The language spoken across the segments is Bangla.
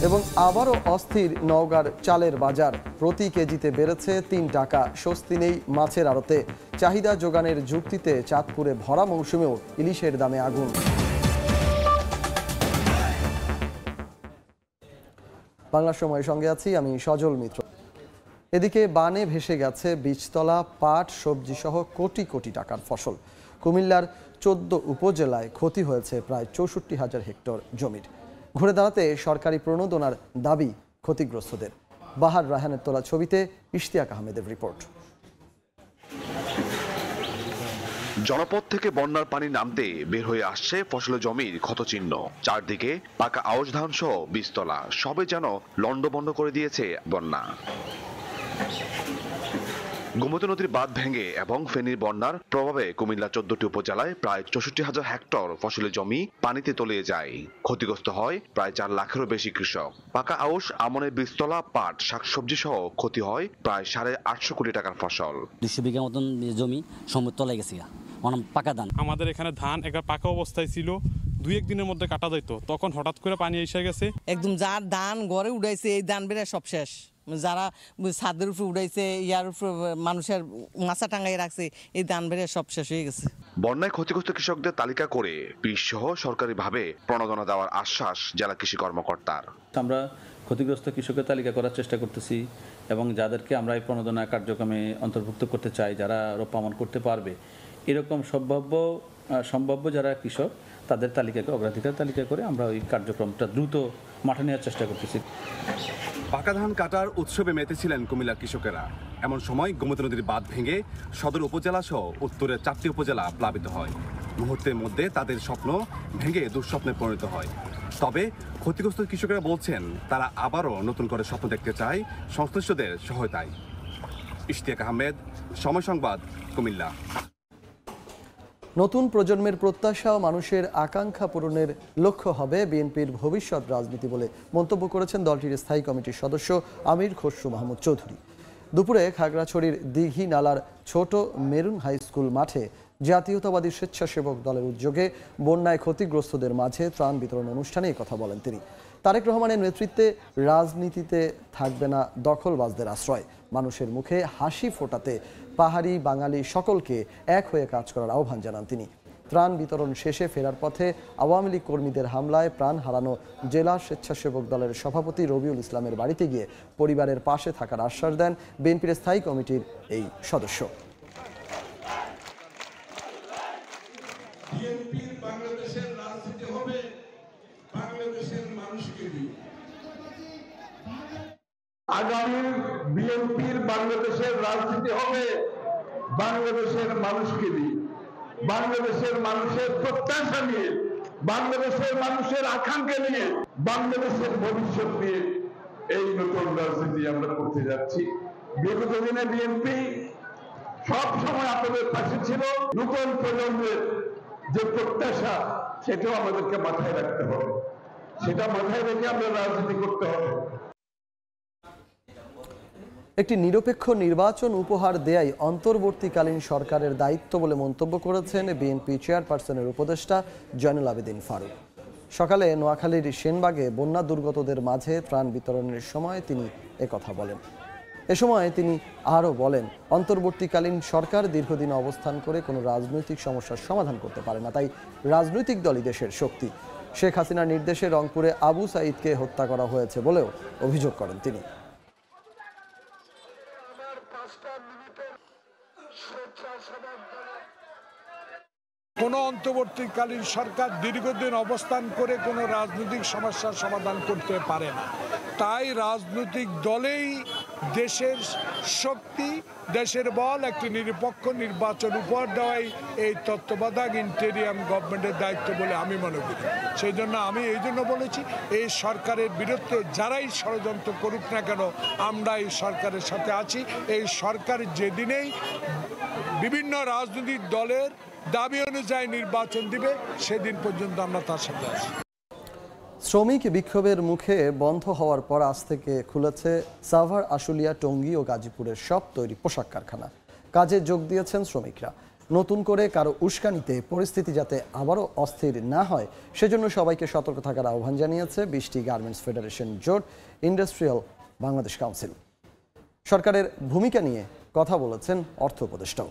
এবং আবারও অস্থির নওগাঁর চালের বাজার, প্রতি কেজিতে বেড়েছে ৩ টাকা। স্বস্তি নেই মাছের আড়তে, চাহিদা যোগানের যুক্তিতে চাঁদপুরে ভরা মৌসুমেও ইলিশের দামে আগুন। বাংলা সময়ের সঙ্গে আছি আমি সজল মিত্র। এদিকে বানে ভেসে গেছে বীজতলা, পাট, সবজি সহ কোটি কোটি টাকার ফসল। কুমিল্লার ১৪ উপজেলায় ক্ষতি হয়েছে প্রায় ৬৪,০০০ হেক্টর জমির। ঘুরে দাঁড়াতে সরকারি প্রণোদনার দাবি ক্ষতিগ্রস্তদের। বাহার রায়হানের তোলা ছবিতে ইশতিয়াক আহমেদের রিপোর্ট। জনপদ থেকে বন্যার পানি নামতে বের হয়ে আসছে ফসলের জমির ক্ষতচিহ্ন। চারদিকে পাকা আউশ ধান সহ বীজতলা, সবে যেন লন্ডভন্ড করে দিয়েছে বন্যা। গোমতী নদীর বাঁধ ভেঙে এবং ফেনীর বন্যার প্রভাবে কুমিল্লা ১৪টি উপজেলায় প্রায় ৬৪,০০০ হেক্টর ফসলের জমি পানিতে তলিয়ে যায়। ক্ষতিগ্রস্ত হয় প্রায় ৪ লাখেরও বেশি কৃষক। পাকা আউশ, আমনের বীজতলা, পাট, শাকসবজি সহ ক্ষতি হয় প্রায় ৮৫০ কোটি টাকার ফসল। ২০০ বিঘা মতন জমি সমুদ্র তলায় গেছে, পাকা ধান। আমাদের এখানে ধান একবার পাকা অবস্থায় ছিল, ২-১ দিনের মধ্যে কাটা যেত, তখন হঠাৎ করে পানি এসে গেছে। একদম যার ধান ঘরে উঠাইছে এই ধান বেড়ে সব শেষ। যারা ছাদের উপরে উঠাইছে, ইয়ার উপরে মানুষের মাছা টাঙ্গাই রাখছে, এই ধান বেড়ে সব শেষ হয়ে গেছে। বন্যায় ক্ষতিগ্রস্ত কৃষকদের তালিকা করে বীজ সহ সরকারিভাবে প্রণোদনা দেওয়ার আশ্বাস জেলা কৃষি কর্মকর্তার। আমরা ক্ষতিগ্রস্ত কৃষকের তালিকা করার চেষ্টা করতেছি এবং যাদেরকে আমরা এই প্রণোদনা কার্যক্রমে অন্তর্ভুক্ত করতে চাই, যারা রোপায়ণ করতে পারবে, এরকম সম্ভাব্য যারা কৃষক তাদের তালিকাকে অগ্রাধিকার তালিকা করে আমরা ওই কার্যক্রমটা দ্রুত মাঠে নেওয়ার চেষ্টা করতেছি। পাকা ধান কাটার উৎসবে মেতেছিলেন কুমিল্লার কৃষকেরা। এমন সময় গোমতী নদীর বাঁধ ভেঙে সদর উপজেলা সহ উত্তরের ৪টি উপজেলা প্লাবিত হয়। মুহূর্তের মধ্যে তাদের স্বপ্ন ভেঙে দুঃস্বপ্নে পরিণত হয়। তবে ক্ষতিগ্রস্ত কৃষকেরা বলছেন তারা আবারও নতুন করে স্বপ্ন দেখতে চায় সংশ্লিষ্টদের সহায়তায়। ইশতিয়াক আহমেদ, সময় সংবাদ, কুমিল্লা। নতুন প্রজন্মের প্রত্যাশা ও মানুষের আকাঙ্ক্ষা পূরণের লক্ষ্য হবে বিএনপির ভবিষ্যৎ রাজনীতি বলে মন্তব্য করেছেন দলটির স্থায়ী কমিটির সদস্য আমির খসরু মাহমুদ চৌধুরী। দুপুরে খাগড়াছড়ির দিঘি নালার ছোট মেরুন হাই স্কুল মাঠে জাতীয়তাবাদী স্বেচ্ছাসেবক দলের উদ্যোগে বন্যায় ক্ষতিগ্রস্তদের মাঝে ত্রাণ বিতরণ অনুষ্ঠানে এই কথা বলেন তিনি। তারেক রহমানের নেতৃত্বে রাজনীতিতে থাকবে না দখলবাজদের আশ্রয়। মানুষের মুখে হাসি ফোটাতে পাহাড়ি বাঙালি সকলকে এক হয়ে কাজ করার আহ্বান জানান তিনি। ত্রাণ বিতরণ শেষে ফেরার পথে আওয়ামী লীগ কর্মীদের হামলায় প্রাণ হারানো জেলা স্বেচ্ছাসেবক দলের সভাপতি রবিউল ইসলামের বাড়িতে গিয়ে পরিবারের পাশে থাকার আশ্বাস দেন বিএনপির স্থায়ী কমিটির এই সদস্য। আগামী বিএনপির বাংলাদেশের রাজনীতি হবে বাংলাদেশের মানুষকে নিয়ে, বাংলাদেশের মানুষের প্রত্যাশা নিয়ে, বাংলাদেশের মানুষের আকাঙ্ক্ষা নিয়ে, বাংলাদেশের ভবিষ্যৎ নিয়ে এই নতুন রাজনীতি আমরা করতে যাচ্ছি। বিগত দিনে বিএনপি সব সময় আপনাদের পাশে ছিল। নতুন প্রজন্মের যে প্রত্যাশা সেটাও আমাদেরকে মাথায় রাখতে হবে, সেটা মাথায় রেখে আমরা রাজনীতি করতে হবে। একটি নিরপেক্ষ নির্বাচন উপহার দেয়াই অন্তর্বর্তীকালীন সরকারের দায়িত্ব বলে মন্তব্য করেছেন বিএনপি চেয়ারপারসনের উপদেষ্টা জয়নুল আবেদিন ফারুক। সকালে নোয়াখালীর সেনবাগে বন্যা দুর্গতদের মাঝে ত্রাণ বিতরণের সময় তিনি একথা বলেন। এ সময় তিনি আরও বলেন, অন্তর্বর্তীকালীন সরকার দীর্ঘদিন অবস্থান করে কোনো রাজনৈতিক সমস্যার সমাধান করতে পারে না, তাই রাজনৈতিক দলই দেশের শক্তি। শেখ হাসিনার নির্দেশে রংপুরে আবু সাঈদকে হত্যা করা হয়েছে বলেও অভিযোগ করেন তিনি। কোনো অন্তর্বর্তীকালীন সরকার দীর্ঘদিন অবস্থান করে কোনো রাজনৈতিক সমস্যার সমাধান করতে পারে না, তাই রাজনৈতিক দলেই দেশের শক্তি, দেশের বল। একটি নিরপেক্ষ নির্বাচন উপহার দেওয়াই এই তত্ত্বাবধায়ক ইন্টেরিয়াম গভর্নমেন্টের দায়িত্ব বলে আমি মনে করি। সেই জন্য আমি এই জন্য বলেছি, এই সরকারের বিরুদ্ধে যারাই ষড়যন্ত্র করুক না কেন, আমরা এই সরকারের সাথে আছি। এই সরকার যেদিনেই বিভিন্ন রাজনৈতিক দলের দাবি অনুযায়ী নির্বাচন দিবে, সেদিন পর্যন্ত আমরা তার সাথে আছি। শ্রমিক বিক্ষোভের মুখে বন্ধ হওয়ার পর আজ থেকে খুলেছে সাভার, আশুলিয়া, টঙ্গী ও গাজীপুরের সব তৈরি পোশাক কারখানা। কাজে যোগ দিয়েছেন শ্রমিকরা। নতুন করে কারো উস্কানিতে পরিস্থিতি যাতে আবারও অস্থির না হয় সেজন্য সবাইকে সতর্ক থাকার আহ্বান জানিয়েছে 20টি গার্মেন্টস ফেডারেশন জোট ইন্ডাস্ট্রিয়াল বাংলাদেশ কাউন্সিল। সরকারের ভূমিকা নিয়ে কথা বলেছেন অর্থ উপদেষ্টাও।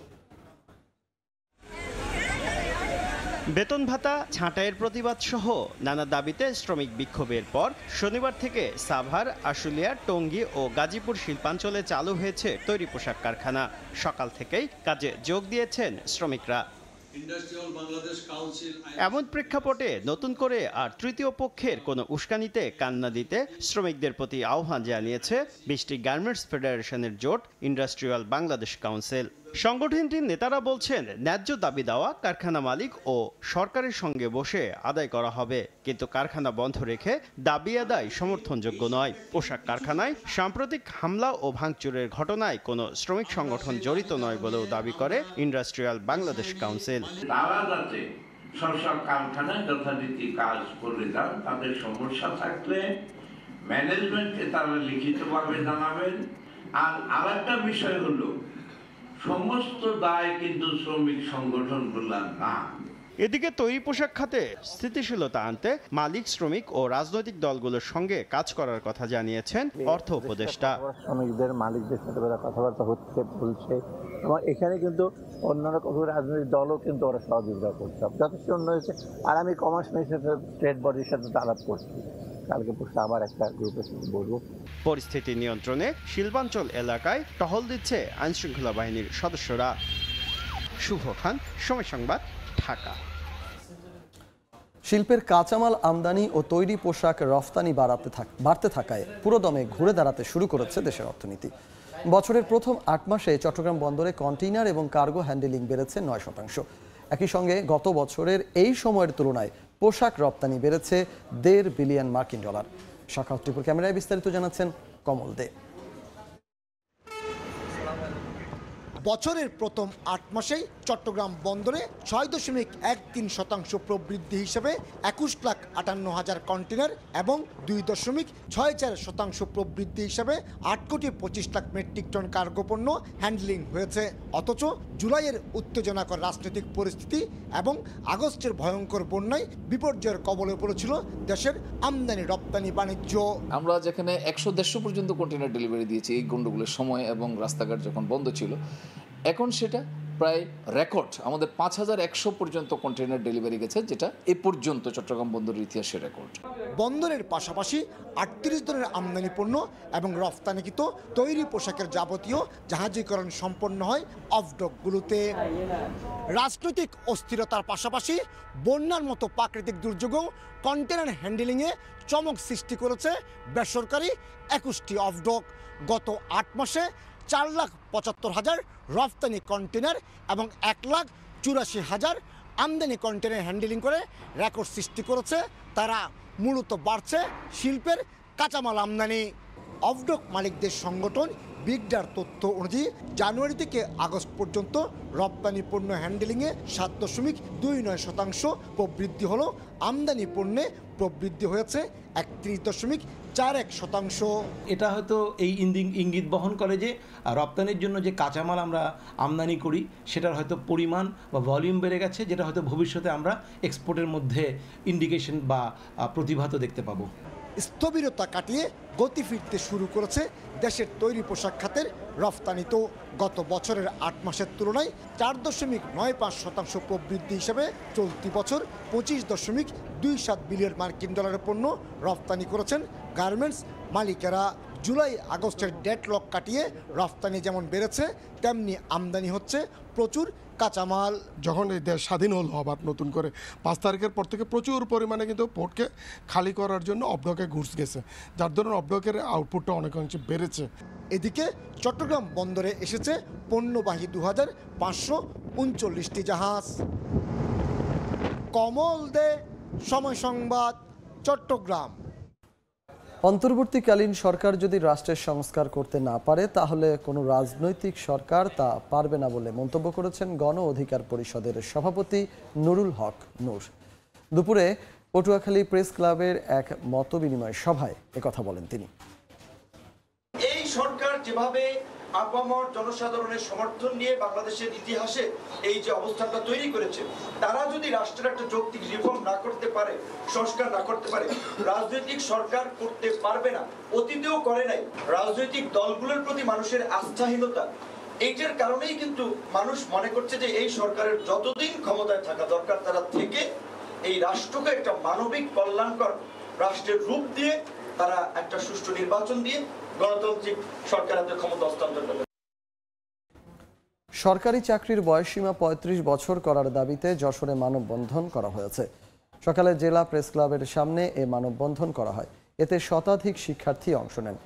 বেতন ভাতা ছাঁটাইয়ের প্রতিবাদ সহ নানা দাবিতে শ্রমিক বিক্ষোভের পর শনিবার থেকে সাভার, আশুলিয়া, টঙ্গী ও গাজীপুর শিল্পাঞ্চলে চালু হয়েছে তৈরি পোশাক কারখানা। সকাল থেকেই কাজে যোগ দিয়েছেন শ্রমিকরা। এমন প্রেক্ষাপটে নতুন করে আর তৃতীয় পক্ষের কোনো উস্কানিতে কান না দিতে শ্রমিকদের প্রতি আহ্বান জানিয়েছে 20টি গার্মেন্টস ফেডারেশনের জোট ইন্ডাস্ট্রিয়াল বাংলাদেশ কাউন্সিল। সংগঠনটির নেতারা বলছেন, ন্যায্য দাবি দেওয়া কারখানা মালিক ও সরকারের সঙ্গে বসে আদায় করা হবে, কিন্তু কারখানা বন্ধ রেখে দাবি আদায় সমর্থনযোগ্য নয়। পোশাক কারখানায় সাম্প্রতিক হামলা ও ভাঙচুরের ঘটনায় কোনো শ্রমিক সংগঠন জড়িত নয় বলেও দাবি করে ইন্ডাস্ট্রিয়াল বাংলাদেশ কাউন্সিল। তারা যাতে সব কারখানায় যথারীতি কাজ করে যান, তাদের সমস্যা থাকলে ম্যানেজমেন্টকে তারা লিখিতভাবে জানাবেন। আর আরেকটা বিষয় হলো, সমস্ত দায় কিন্তু শ্রমিক সংগঠনগুলো না। এদিকে তৈরি পোশাক খাতে স্থিতিশীলতা আনতে মালিক, শ্রমিক ও রাজনৈতিক দলগুলোর সঙ্গে কাজ করার কথা জানিয়েছেন অর্থ উপদেষ্টা। শ্রমিকদের মালিকদের সাথে কথাবার্তা হচ্ছে, বলছে, এবং এখানে কিন্তু অন্যান্য কত রাজনৈতিক দলও কিন্তু ওরা সহযোগিতা করছে, যথেষ্ট উন্নয়ন হয়েছে। আর আমি কমার্স মিনিস্ট্রির ট্রেড বডির সাথে আলাপ করছি, কালকে পরশু আবার একটা গ্রুপের সাথে বলবো। পরিস্থিতি নিয়ন্ত্রণে শিল্পাঞ্চল এলাকায় টহল দিচ্ছে আইনশৃঙ্খলা বাহিনীর সদস্যরা। শুভ খান, সময় সংবাদ, ঢাকা। শিল্পের কাঁচামাল আমদানি ও তৈরি পোশাক রফতানি বাড়তে থাকায় পুরোদমে ঘুরে দাঁড়াতে শুরু করেছে দেশের অর্থনীতি। বছরের প্রথম 8 মাসে চট্টগ্রাম বন্দরে কন্টেইনার এবং কার্গো হ্যান্ডেলিং বেড়েছে 9%। একই সঙ্গে গত বছরের এই সময়ের তুলনায় পোশাক রপ্তানি বেড়েছে $1.5 বিলিয়ন মার্কিন ডলার। শাখা ত্রিপুর ক্যামেরায় বিস্তারিত জানাচ্ছেন কমল দে। বছরের প্রথম 8 মাসেই চট্টগ্রাম বন্দরে 6.13% প্রবৃদ্ধি হিসেবে 21,58,000 কন্টেনার এবং 2.64% প্রবৃদ্ধি হিসেবে 8,25 লাখ মেট্রিক টন কার্গো পণ্য হ্যান্ডলিং হয়েছে। অথচ জুলাইয়ের উত্তেজনাকর রাজনৈতিক পরিস্থিতি এবং আগস্টের ভয়ঙ্কর বন্যায় বিপর্যয়ের কবলে পড়েছিল দেশের আমদানি রপ্তানি বাণিজ্য। আমরা যেখানে 100-150 পর্যন্ত কন্টেনার ডেলিভারি দিয়েছি এই গন্ডগোলের সময় এবং রাস্তাঘাট যখন বন্ধ ছিল, এখন সেটা প্রায় রেকর্ড আমাদের 5,100 পর্যন্ত কন্টেনার ডেলিভারি গেছে, যেটা এ পর্যন্ত চট্টগ্রাম বন্দরের ইতিহাসের রেকর্ড। বন্দরের পাশাপাশি 38 ধরনের আমদানি পণ্য এবং রফতানিকৃত তৈরি পোশাকের যাবতীয় জাহাজীকরণ সম্পন্ন হয় অফডকগুলোতে। রাজনৈতিক অস্থিরতার পাশাপাশি বন্যার মতো প্রাকৃতিক দুর্যোগও কন্টেনার হ্যান্ডেলিংয়ে চমক সৃষ্টি করেছে বেসরকারি 21টি অফডক। গত 8 মাসে 4,75,000 রফতানি কন্টেনার এবং 1,84,000 আমদানি কন্টেনার হ্যান্ডেলিং করে রেকর্ড সৃষ্টি করেছে তারা। মূলত বাড়ছে শিল্পের কাঁচামাল আমদানি। অফডক মালিকদের সংগঠন বিগডার তথ্য অনুযায়ী জানুয়ারি থেকে আগস্ট পর্যন্ত রপ্তানি পণ্য হ্যান্ডেলিংয়ে 7.29% প্রবৃদ্ধি হলো। আমদানি পণ্যে প্রবৃদ্ধি হয়েছে 31.41%। এটা হয়তো এই ইঙ্গিত বহন করে যে রপ্তানির জন্য যে কাঁচামাল আমরা আমদানি করি সেটার হয়তো পরিমাণ বা ভলিউম বেড়ে গেছে, যেটা হয়তো ভবিষ্যতে আমরা এক্সপোর্টের মধ্যে ইন্ডিকেশন বা প্রতিভাত দেখতে পাবো। স্থবিরতা কাটিয়ে গতি ফিরতে শুরু করেছে দেশের তৈরি পোশাক খাতের রফতানি। তো গত বছরের 8 মাসের তুলনায় 4.95% প্রবৃদ্ধি হিসেবে চলতি বছর 25.27 বিলিয়ন মার্কিন ডলারের পণ্য রফতানি করেছেন গার্মেন্টস মালিকেরা। জুলাই আগস্টের ডেডলক কাটিয়ে রফতানি যেমন বেড়েছে, তেমনি আমদানি হচ্ছে প্রচুর কাঁচামাল। যখন এই দেশ স্বাধীন হলো আবার নতুন করে 5 তারিখের পর থেকে প্রচুর পরিমাণে কিন্তু পোর্টকে খালি করার জন্য অবডকে ঘুষ গেছে, যার ধরুন অবডকের আউটপুটটা অনেকাংশে বেড়েছে। এদিকে চট্টগ্রাম বন্দরে এসেছে পণ্যবাহী 2,539টি জাহাজ। কমল দে, সময় সংবাদ, চট্টগ্রাম। অন্তর্বর্তীকালীন সরকার যদি রাষ্ট্রের সংস্কার করতে না পারে তাহলে কোনো রাজনৈতিক সরকার তা পারবে না বলে মন্তব্য করেছেন গণ অধিকার পরিষদের সভাপতি নুরুল হক নূর। দুপুরে পটুয়াখালী প্রেস ক্লাবের এক মতবিনিময় সভায় একথা বলেন তিনি। এই সরকার যেভাবে আপামর জনসাধারণের সমর্থন নিয়ে বাংলাদেশের ইতিহাসে এই যে অবস্থানটা তৈরি করেছে, তারা যদি রাষ্ট্রের একটা যৌক্তিক রিফর্ম না করতে পারে, সংস্কার না করতে পারে, রাজনৈতিক সরকার করতে পারবে না। অতীতেও করে নাই। রাজনৈতিক দলগুলোর প্রতি মানুষের আস্থাহীনতা, এইটার কারণেই কিন্তু মানুষ মনে করছে যে এই সরকারের যতদিন ক্ষমতায় থাকা দরকার তারা থেকে এই রাষ্ট্রকে একটা মানবিক কল্যাণকর রাষ্ট্রের রূপ দিয়ে তারা একটা সুষ্ঠু নির্বাচন দিয়ে গণতান্ত্রিক সরকারের ক্ষমতা হস্তান্তর করবে। সরকারি চাকরির বয়সসীমা ৩৫ বছর করার দাবিতে যশোরে মানববন্ধন করা হয়েছে। সকালে জেলা প্রেস ক্লাবের সামনে এ মানববন্ধন করা হয়। এতে শতাধিক শিক্ষার্থী অংশ নেন।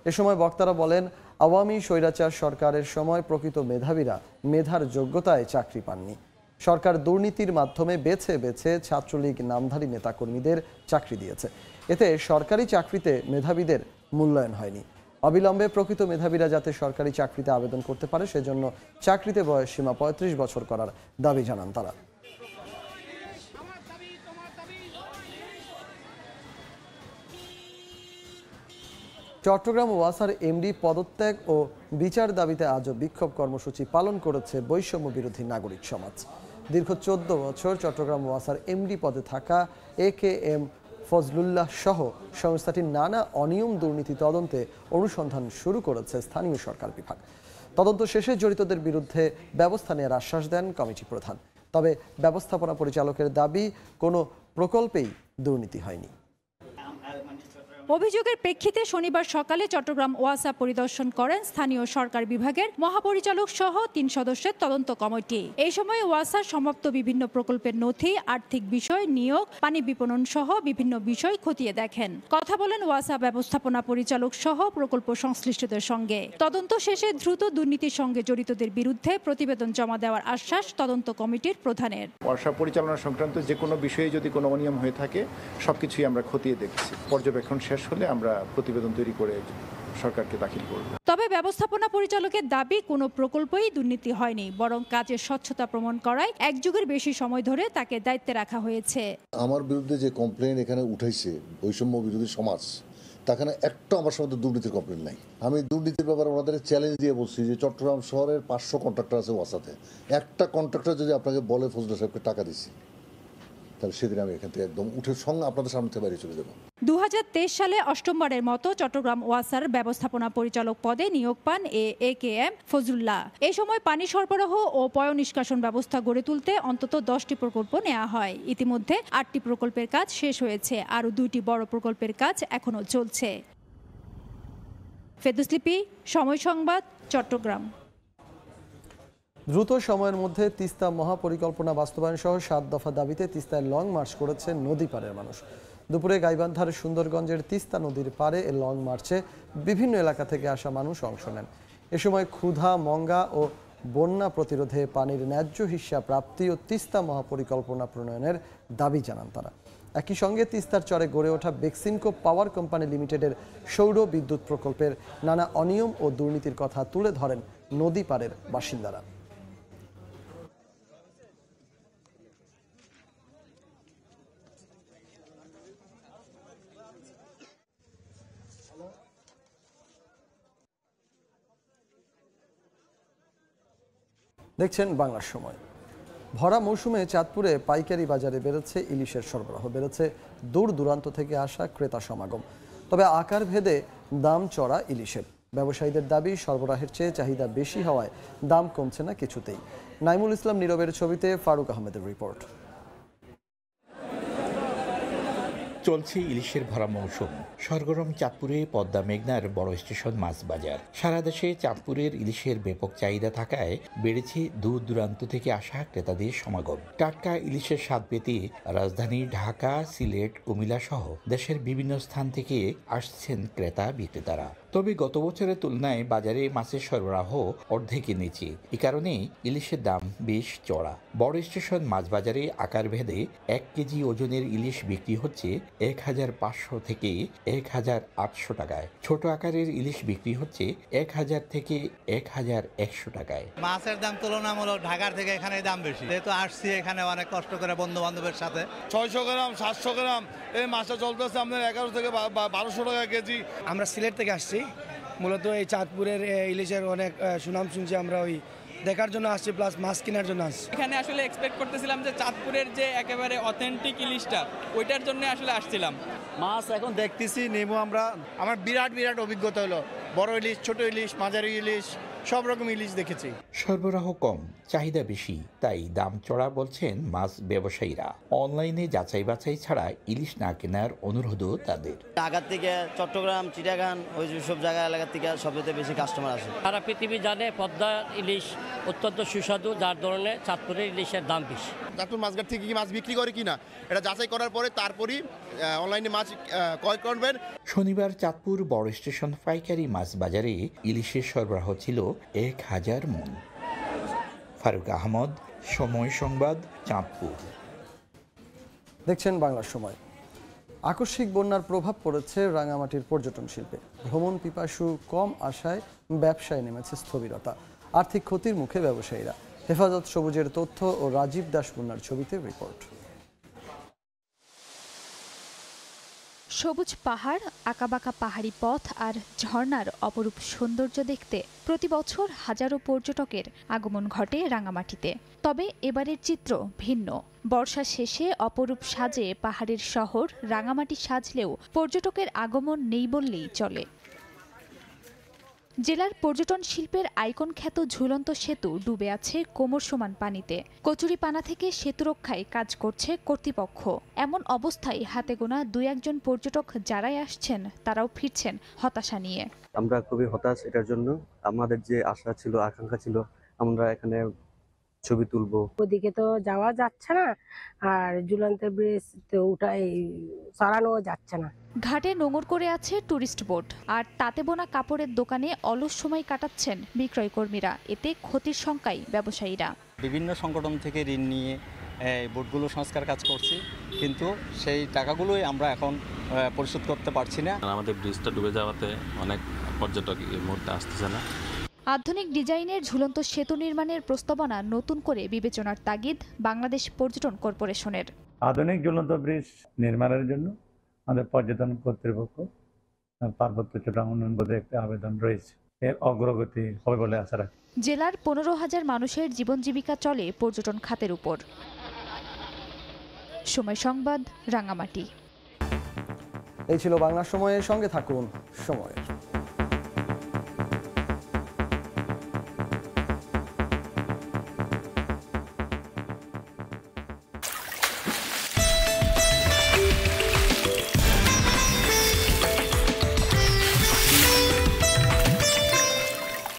এ সময় বক্তারা বলেন, আওয়ামী স্বৈরাচার সরকারের সময় প্রকৃত মেধাবীরা মেধার যোগ্যতায় চাকরি পাননি। সরকার দুর্নীতির মাধ্যমে বেছে বেছে ছাত্রলীগ নামধারী নেতাকর্মীদের চাকরি দিয়েছে। এতে সরকারি চাকরিতে মেধাবীদের মূল্যায়ন হয়নি। অবিলম্বে প্রকৃত মেধাবীরা যাতে সরকারি চাকরিতে আবেদন করতে পারে সেজন্য চাকরিতে বয়সসীমা ৩৫ বছর করার দাবি জানান তারা। চট্টগ্রাম ওয়াসার এমডি পদত্যাগ ও বিচার দাবিতে আজও বিক্ষোভ কর্মসূচি পালন করেছে বৈষম্য বিরোধী নাগরিক সমাজ। দীর্ঘ ১৪ বছর চট্টগ্রাম ওয়াসার এমডি পদে থাকা AKM ফজলুল্লাহ সহ সংস্থাটির নানা অনিয়ম দুর্নীতি তদন্তে অনুসন্ধান শুরু করেছে স্থানীয় সরকার বিভাগ। তদন্ত শেষে জড়িতদের বিরুদ্ধে ব্যবস্থা নেওয়ার আশ্বাস দেন কমিটি প্রধান। তবে ব্যবস্থাপনা পরিচালকের দাবি, কোনো প্রকল্পেই দুর্নীতি হয়নি। অভিযোগের প্রেক্ষিতে শনিবার সকালে চট্টগ্রাম ওয়াসা পরিদর্শন করেন স্থানীয় সরকার বিভাগের মহাপরিচালক সহ ৩ সদস্যের তদন্ত কমিটি। এই সময় ওয়াসার সমাপ্ত বিভিন্ন প্রকল্পের নথি, আর্থিক বিষয়, নিয়োগ, পানি বিপণন সহ বিভিন্ন বিষয় খতিয়ে দেখেন। কথা বলেন ওয়াসা ব্যবস্থাপনা পরিচালক সহ প্রকল্প সংশ্লিষ্টদের সঙ্গে। তদন্ত শেষে দ্রুত দুর্নীতির সঙ্গে জড়িতদের বিরুদ্ধে প্রতিবেদন জমা দেওয়ার আশ্বাস তদন্ত কমিটির প্রধানের। ওয়াসা পরিচালনা সংক্রান্ত যে কোনো বিষয়ে যদি কোনো অনিয়ম হয়ে থাকে সবকিছুই আমরা খতিয়ে দেখছি। পর্যবেক্ষণ শেষ হলে আমরা প্রতিবেদন তৈরি করে সরকারকে দাখিল করব। তবে ব্যবস্থাপনা পরিচালকের দাবি, কোনো প্রকল্পই দুর্নীতি হয়নি, বরং কাজের স্বচ্ছতা প্রমাণ করায় 1 যুগের বেশি সময় ধরে তাকে দায়িত্বে রাখা হয়েছে। আমার বিরুদ্ধে যে কমপ্লেন এখানে উঠাইছে বৈষম্য বিরোধী সমাজ, তাখানে একটা আমার সম্বন্ধে দুর্নীতির কমপ্লেন নাই। আমি দুর্নীতির ব্যাপারে ওনাদের চ্যালেঞ্জ দিয়ে বলছি যে চট্টগ্রাম শহরের 500 কন্ট্রাক্টর আছে ওয়াসাতে, একটা কন্ট্রাক্টর যদি আপনাকে বলে ফজলুল্লাহ সাহেবকে টাকা দিছি, তাহলে সেদিন আমি এখান থেকে একদম উঠে সঙ্গে আপনাদের সামনে থেকে বাইরে চলে যাবো। 2023 সালে অষ্টমবারের মতো চট্টগ্রাম ওয়াসার ব্যবস্থাপনা পরিচালক পদে নিয়োগ পান AKM ফজলুল্লাহ। এই সময় পানি সরবরাহ ও পয়ঃনিষ্কাশন ব্যবস্থা গড়ে তুলতে অন্তত 10টি প্রকল্প নেওয়া হয়। ইতিমধ্যে 8টি প্রকল্পের কাজ শেষ হয়েছে, আরও 2টি বড় প্রকল্পের কাজ এখনও চলছে। ফেরদৌস লিপি, সময় সংবাদ, চট্টগ্রাম। দ্রুত সময়ের মধ্যে তিস্তা মহাপরিকল্পনা বাস্তবায়ন সহ 7 দফা দাবিতে তিস্তায় লং মার্চ করেছে নদী পাড়ের মানুষ। দুপুরে গাইবান্ধার সুন্দরগঞ্জের তিস্তা নদীর পাড়ে এ লং মার্চে বিভিন্ন এলাকা থেকে আসা মানুষ অংশ নেন। এ সময় ক্ষুধা, মঙ্গা ও বন্যা প্রতিরোধে পানির ন্যায্য হিস্যা প্রাপ্তি ও তিস্তা মহাপরিকল্পনা প্রণয়নের দাবি জানান তারা। একই সঙ্গে তিস্তার চরে গড়ে ওঠা বেক্সিমকো পাওয়ার কোম্পানি লিমিটেডের সৌর বিদ্যুৎ প্রকল্পের নানা অনিয়ম ও দুর্নীতির কথা তুলে ধরেন নদী পাড়ের বাসিন্দারা। দেখছেন বাংলার সময়। ভরা মৌসুমে চাঁদপুরে পাইকারি বাজারে বেড়েছে ইলিশের সরবরাহ, বেড়েছে দূর দূরান্ত থেকে আসা ক্রেতা সমাগম। তবে আকার ভেদে দাম চড়া ইলিশের। ব্যবসায়ীদের দাবি, সরবরাহের চেয়ে চাহিদা বেশি হওয়ায় দাম কমছে না কিছুতেই। নাইমুল ইসলাম নীরবের ছবিতে ফারুক আহমেদের রিপোর্ট। চলছে ইলিশের ভরা মৌসুম। সরগরম চাঁদপুরে পদ্মা মেঘনার বড় স্টেশন মাছ বাজার। সারা দেশে চাঁদপুরের ইলিশের ব্যাপক চাহিদা থাকায় বেড়েছে দূর দূরান্ত থেকে আসা ক্রেতাদের সমাগম। টাটকা ইলিশের স্বাদ পেতে রাজধানী ঢাকা, সিলেট, কুমিল্লা সহ দেশের বিভিন্ন স্থান থেকে আসছেন ক্রেতা বিক্রেতারা। তবে গত বছরের তুলনায় বাজারে মাছের সরবরাহ অর্ধেকের নিচে। এ কারণেই ইলিশের দাম বেশ চড়া। বড় স্টেশন মাছ বাজারে আকার ভেদে 1 কেজি ওজনের ইলিশ বিক্রি হচ্ছে 1500 থেকে 1800 টাকায়। ছোট আকারের ইলিশ বিক্রি হচ্ছে 1000 থেকে 1100 টাকায়। মাছের দাম তুলনামূলক ঢাকার থেকে এখানে দাম বেশি, যেহেতু আসছি এখানে অনেক কষ্ট করে বন্ধু বান্ধবের সাথে। 600 গ্রাম 700 গ্রাম এই মাছটা চলতেছে আপনার 1100 থেকে 1200 টাকা কেজি। আমরা সিলেট থেকে আসছি, মূলত এই চাঁদপুরের ইলিশের অনেক সুনাম শুনছি আমরা, ওই দেখার জন্য আসছি প্লাস মাছ কেনার জন্য আসছি। এখানে আসলে এক্সপেক্ট করতেছিলাম যে চাঁদপুরের যে একেবারে অথেন্টিক ইলিশটা ওইটার জন্য আসলে আসছিলাম। মাছ এখন দেখতেছি নেব আমরা। আমার বিরাট অভিজ্ঞতা হলো, বড় ইলিশ, ছোট ইলিশ, মাঝারি ইলিশ, সব রকম ইলিশ দেখেছি। সরবরাহ কম, চাহিদা বেশি, তাই দাম চড়া বলছেন মাছ ব্যবসায়ীরা। অনলাইনে যাচাই বাছাই ছাড়া ইলিশ না কেনার অনুরোধও তাদের। ঢাকার থেকে চট্টগ্রাম, চিটাগাং, ওই সব জায়গা এলাকার থেকে সবচেয়ে বেশি কাস্টমার আসে। সারা পৃথিবী জানে পদ্মা ইলিশ অত্যন্ত সুস্বাদু, যার ধরনে চাঁদপুরের ইলিশের দাম বেশি। চাঁদপুর মাছঘাট থেকে কি মাছ বিক্রি করে কিনা এটা যাচাই করার পরে তারপরই অনলাইনে মাছ ক্রয় করবেন। শনিবার চাঁদপুর বড় স্টেশন পাইকারি মাছ বাজারে ইলিশের সরবরাহ ছিল 1000 মণ। ফারুক আহমদ, সময় সংবাদ, চাঁদপুর। দেখছেন বাংলার সময়। আকস্মিক বন্যার প্রভাব পড়েছে রাঙামাটির পর্যটন শিল্পে। ভ্রমণ পিপাসু কম আশায় ব্যবসায় নেমেছে স্থবিরতা। আর্থিক ক্ষতির মুখে ব্যবসায়ীরা। হেফাজত সবুজের তথ্য ও রাজীব দাস বন্যার ছবিতে রিপোর্ট। সবুজ পাহাড়, আঁকাবাঁকা পাহাড়ি পথ আর ঝর্ণার অপরূপ সৌন্দর্য দেখতে প্রতি বছর হাজারো পর্যটকের আগমন ঘটে রাঙামাটিতে। তবে এবারের চিত্র ভিন্ন। বর্ষা শেষে অপরূপ সাজে পাহাড়ের শহর রাঙামাটি সাজলেও পর্যটকের আগমন নেই বললেই চলে। জেলার পর্যটন শিল্পের আইকন খ্যাত ঝুলন্ত সেতু ডুবে আছে কোমর সমান পানিতে। কচুরিপানা থেকে সেতু রক্ষায় কাজ করছে কর্তৃপক্ষ। এমন অবস্থায় হাতে গোনা 2-1 পর্যটক যারাই আসছেন তারাও ফিরছেন হতাশা নিয়ে। আমরা খুবই হতাশ এটার জন্য। আমাদের যে আশা ছিল, আকাঙ্ক্ষা ছিল আমরা এখানে ছবি তুলবো, ওদিকে তো যাওয়া যাচ্ছে না, আর ঝুলন্ত ব্রিজ তো ওটাই চালানো যাচ্ছে না। ঘাটে নোঙর করে আছে টুরিস্ট বোট, আর তাতে বোনা কাপড়ের দোকানে অলস সময় কাটাচ্ছেন বিক্রয় কর্মীরা। এতে ক্ষতির শঙ্কায় ব্যবসায়ীরা। বিভিন্ন সংগঠন থেকে ঋণ নিয়ে বোটগুলো সংস্কার কাজ করছি, কিন্তু সেই টাকাগুলোই আমরা এখন পরিশোধ করতে পারছি না। আমাদের ব্রিজটা ডুবে যাওয়াতে অনেক পর্যটক এই মুহূর্তে আসতেছে না। আধুনিক ডিজাইনের ঝুলন্ত সেতু নির্মাণের প্রস্তাবনা নতুন করে বিবেচনার তাগিদ বাংলাদেশ পর্যটন কর্পোরেশনের। আধুনিক ঝুলন্ত ব্রিজ নির্মাণের জন্য আমাদের পর্যটন কর্তৃপক্ষ পার্বত্য চট্টগ্রাম উন্নয়ন বোর্ডে একটা আবেদন রয়েছে। এর অগ্রগতি হবে বলে আশা রাখি। জেলার 15,000 মানুষের জীবন জীবিকা চলে পর্যটন খাতের উপর। সময় সংবাদ, রাঙামাটি। এই ছিল বাংলার সময়ের সঙ্গে থাকুন সময়ের।